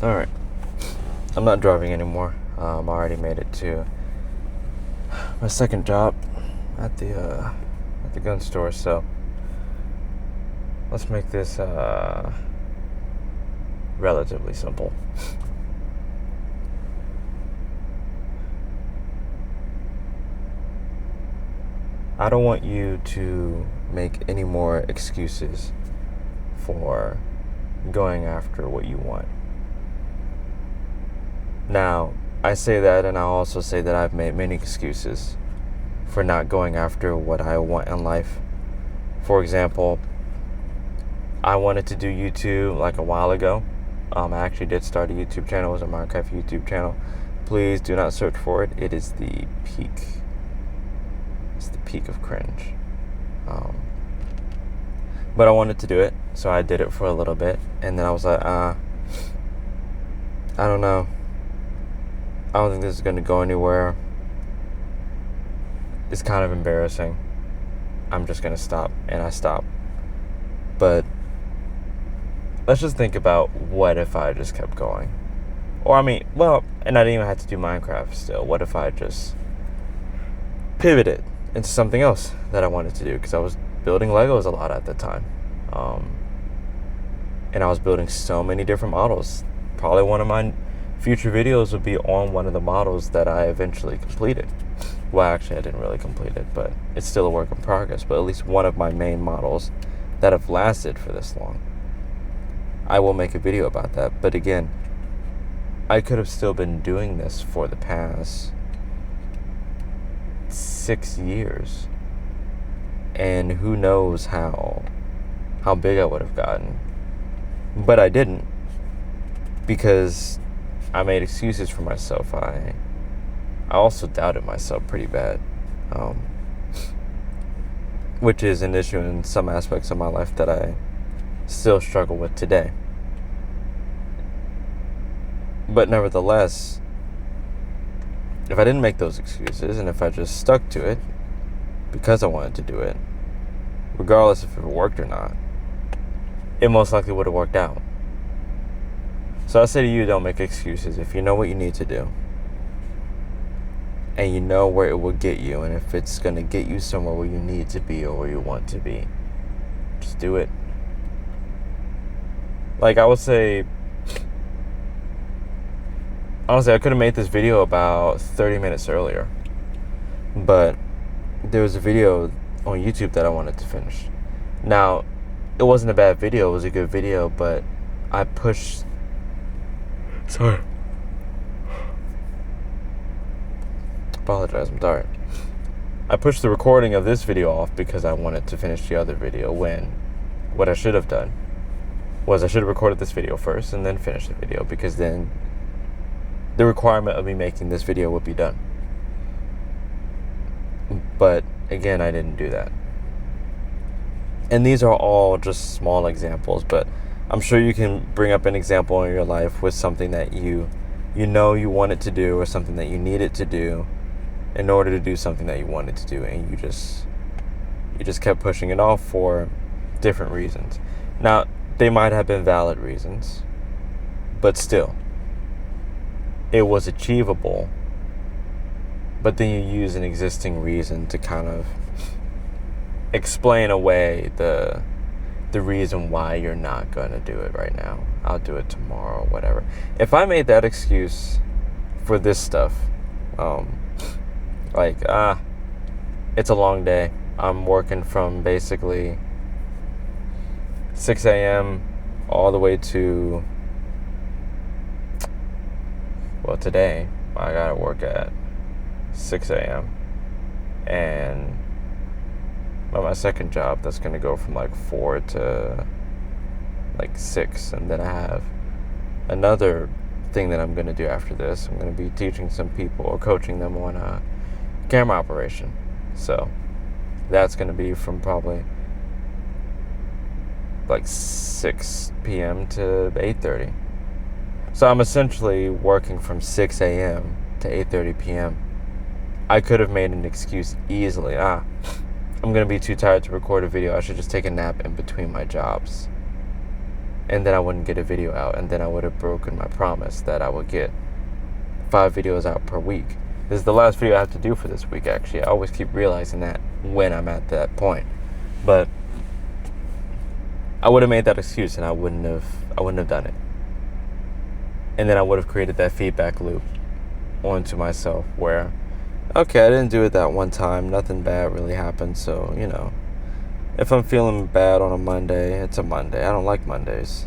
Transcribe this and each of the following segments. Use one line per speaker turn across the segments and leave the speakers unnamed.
Alright. I'm not driving anymore. I already made it to my second job at the gun store, so let's make this relatively simple. I don't want you to make any more excuses for going after what you want. Now, I say that, and I'll also say that I've made many excuses for not going after what I want in life. For example, I wanted to do YouTube like a while ago. I actually did start a YouTube channel. It was a Minecraft YouTube channel. Please do not search for it. It is the peak. It's the peak of cringe. But I wanted to do it, so I did it for a little bit, and then I was like, I don't know. I don't think this is going to go anywhere. It's kind of embarrassing. I'm just going to stop. And I stopped. But let's just think about what if I just kept going. Or and I didn't even have to do Minecraft still. What if I just pivoted into something else that I wanted to do? Because I was building Legos a lot at the time. And I was building so many different models. Probably one of my future videos would be on one of the models that I eventually completed. Well, actually, I didn't really complete it, but it's still a work in progress. But at least one of my main models that have lasted for this long. I will make a video about that. But again, I could have still been doing this for the past 6 years. And who knows how big I would have gotten. But I didn't. Because I made excuses for myself. I also doubted myself pretty bad, which is an issue in some aspects of my life that I still struggle with today. But nevertheless, if I didn't make those excuses and if I just stuck to it because I wanted to do it, regardless if it worked or not, it most likely would have worked out. So I say to you, don't make excuses. If you know what you need to do, and you know where it will get you, and if it's going to get you somewhere where you need to be or where you want to be, just do it. Like I would say, honestly, I could have made this video about 30 minutes earlier, but there was a video on YouTube that I wanted to finish. Now, it wasn't a bad video, it was a good video, but I pushed... Sorry. Apologize, I'm tired. I pushed the recording of this video off because I wanted to finish the other video, when what I should have done was I should have recorded this video first and then finished the video, because then the requirement of me making this video would be done. But again, I didn't do that. And these are all just small examples, but I'm sure you can bring up an example in your life with something that you know you wanted to do, or something that you needed to do in order to do something that you wanted to do, and you just kept pushing it off for different reasons. Now, they might have been valid reasons, but still, it was achievable. But then you use an existing reason to kind of explain away the reason why you're not going to do it right now. I'll do it tomorrow, whatever. If I made that excuse for this stuff, it's a long day. I'm working from basically 6 a.m. all the way to, today I gotta work at 6 a.m. and my second job, that's going to go from 4 to 6. And then I have another thing that I'm going to do after this. I'm going to be teaching some people or coaching them on a camera operation. So that's going to be from probably 6 p.m. to 8:30. So I'm essentially working from 6 a.m. to 8:30 p.m. I could have made an excuse easily. I'm going to be too tired to record a video. I should just take a nap in between my jobs. and then I wouldn't get a video out, and then I would have broken my promise that I would get 5 videos out per week. This is the last video I have to do for this week, actually. I always keep realizing that when I'm at that point. But I would have made that excuse, and I wouldn't have done it. And then I would have created that feedback loop onto myself where, okay, I didn't do it that one time, nothing bad really happened, so, if I'm feeling bad on a Monday, it's a Monday. I don't like Mondays.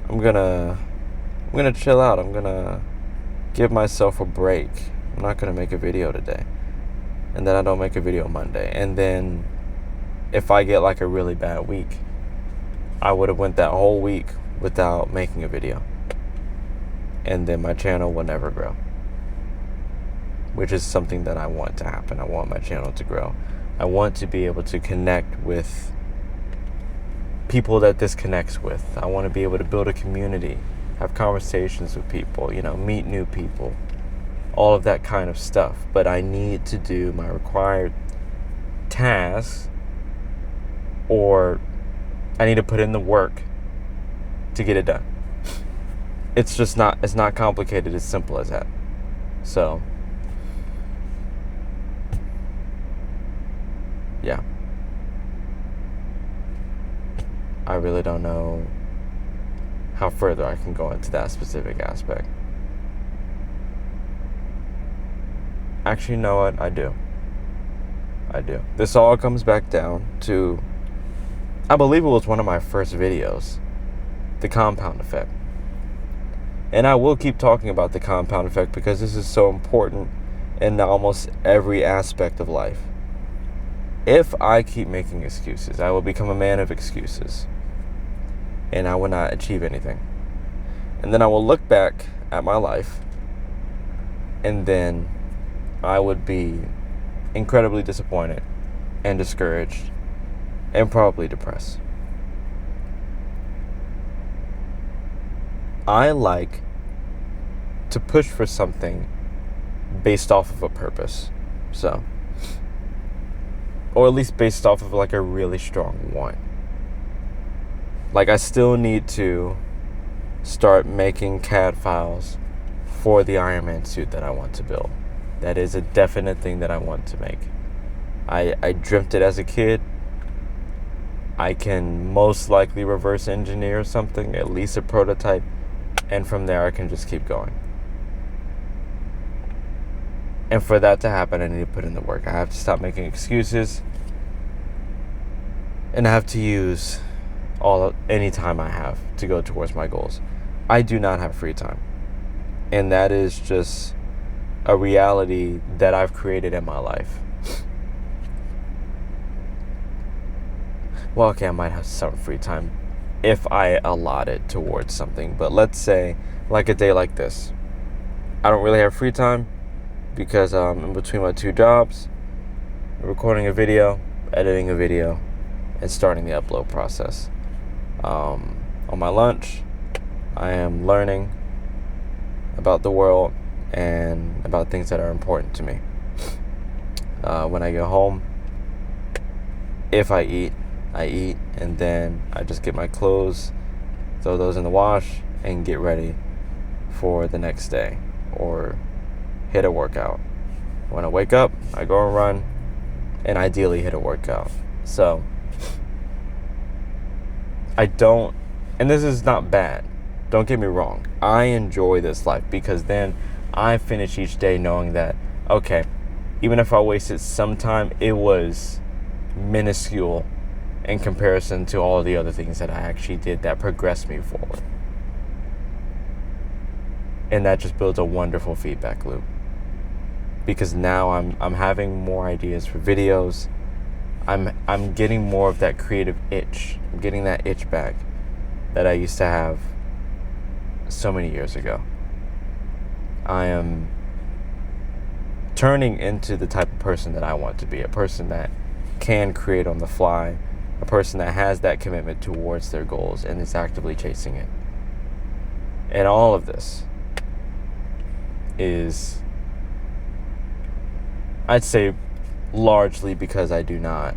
I'm gonna chill out. I'm gonna give myself a break. I'm not gonna make a video today. And then I don't make a video Monday. And then if I get like a really bad week, I would have went that whole week without making a video. And then my channel will never grow. Which is something that I want to happen. I want my channel to grow. I want to be able to connect with people that this connects with. I want to be able to build a community, have conversations with people, meet new people, all of that kind of stuff. But I need to do my required tasks, or I need to put in the work to get it done. It's not complicated, it's simple as that. So, yeah. I really don't know how further I can go into that specific aspect. Actually, you know what? I do. This all comes back down to, I believe it was one of my first videos, the compound effect. And I will keep talking about the compound effect because this is so important in almost every aspect of life. If I keep making excuses, I will become a man of excuses. And I will not achieve anything. And then I will look back at my life, and then I would be incredibly disappointed and discouraged and probably depressed. I like to push for something based off of a purpose. So, or at least based off of like a really strong one. Like, I still need to start making CAD files for the Iron Man suit that I want to build. That is a definite thing that I want to make. I dreamt it as a kid. I can most likely reverse engineer something, at least a prototype, and from there I can just keep going. And for that to happen, I need to put in the work. I have to stop making excuses, and I have to use any time I have to go towards my goals. I do not have free time, and that is just a reality that I've created in my life. Well, okay, I might have some free time if I allot it towards something, but let's say like a day like this, I don't really have free time because I'm in between my 2 jobs, recording a video, editing a video, and starting the upload process. On my lunch, I am learning about the world and about things that are important to me. When I get home, if I eat, and then I just get my clothes, throw those in the wash, and get ready for the next day, or hit a workout. When I wake up, I go and run, and ideally hit a workout. So, and this is not bad, don't get me wrong, I enjoy this life because then I finish each day knowing that, okay, even if I wasted some time, it was minuscule in comparison to all the other things that I actually did that progressed me forward. And that just builds a wonderful feedback loop. Because now I'm having more ideas for videos. I'm getting more of that creative itch. I'm getting that itch back that I used to have so many years ago. I am turning into the type of person that I want to be, a person that can create on the fly, a person that has that commitment towards their goals and is actively chasing it. And all of this is, I'd say, largely because I do not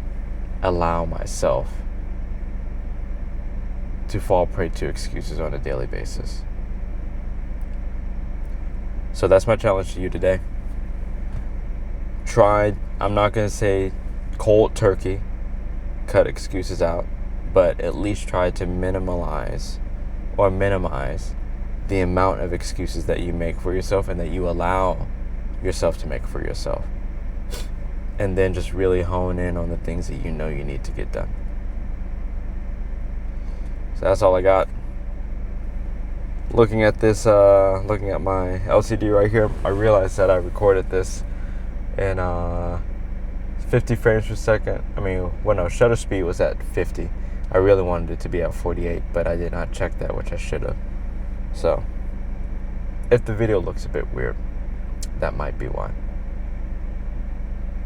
allow myself to fall prey to excuses on a daily basis. So that's my challenge to you today. I'm not going to say cold turkey, cut excuses out, but at least try to minimize the amount of excuses that you make for yourself and that you allow yourself to make for yourself. And then just really hone in on the things that you know you need to get done. So that's all I got. Looking at my LCD right here, I realized that I recorded this in 50 frames per second. Shutter speed was at 50. I really wanted it to be at 48, but I did not check that, which I should have. So, if the video looks a bit weird, that might be why.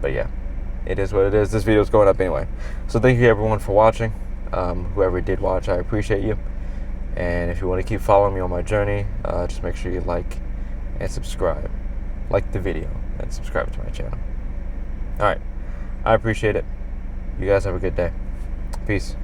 But yeah, it is what it is. This video is going up anyway. So thank you everyone for watching. Whoever did watch, I appreciate you. And if you want to keep following me on my journey, just make sure you like and subscribe. Like the video and subscribe to my channel. Alright, I appreciate it. You guys have a good day. Peace.